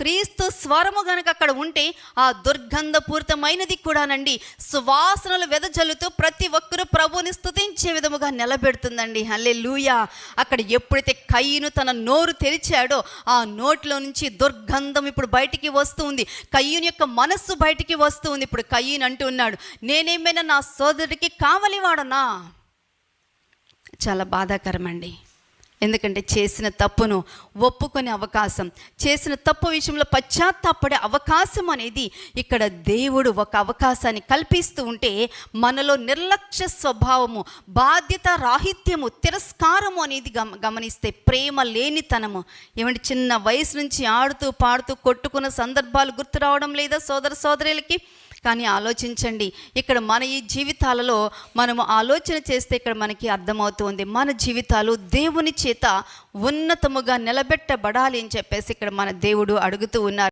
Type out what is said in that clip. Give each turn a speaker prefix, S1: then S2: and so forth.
S1: క్రీస్తు స్వరము గనక అక్కడ ఉంటే ఆ దుర్గంధపూరితమైనది కూడానండి సువాసనలు వెదజల్లుతూ ప్రతి ఒక్కరూ ప్రభువుని స్తుతించే విధముగా నిలబెడుతుందండి. హల్లెలూయా. అక్కడ ఎప్పుడైతే కయీను తన నోరు తెరిచాడో ఆ నోట్లో నుంచి దుర్గంధం ఇప్పుడు బయటికి వస్తూ ఉంది. కయీను యొక్క మనస్సు బయటికి వస్తూ ఉంది. ఇప్పుడు కయీను అంటూ ఉన్నాడు, నేనేమైనా నా సోదరుడికి కావలివాడనా? చాలా బాధాకరమండి. ఎందుకంటే చేసిన తప్పును ఒప్పుకునే అవకాశం, చేసిన తప్పు విషయంలో పశ్చాత్తాపడే అవకాశం అనేది ఇక్కడ దేవుడు ఒక అవకాశాన్ని కల్పిస్తూ ఉంటే మనలో నిర్లక్ష్య స్వభావము, బాధ్యత రాహిత్యము, తిరస్కారము అనేది గమనిస్తే ప్రేమ లేనితనము. ఏమంటే చిన్న వయసు నుంచి ఆడుతూ పాడుతూ కొట్టుకున్న సందర్భాలు గుర్తు రావడం లేదా సోదర సోదరులకి? కానీ ఆలోచించండి, ఇక్కడ మన ఈ జీవితాలలో మనము ఆలోచన చేస్తే ఇక్కడ మనకి అర్థమవుతుంది మన జీవితాలు దేవుని చేత ఉన్నతముగా నిలబెట్టబడాలి అని చెప్పేసి ఇక్కడ మన దేవుడు అడుగుతూ ఉన్నారు.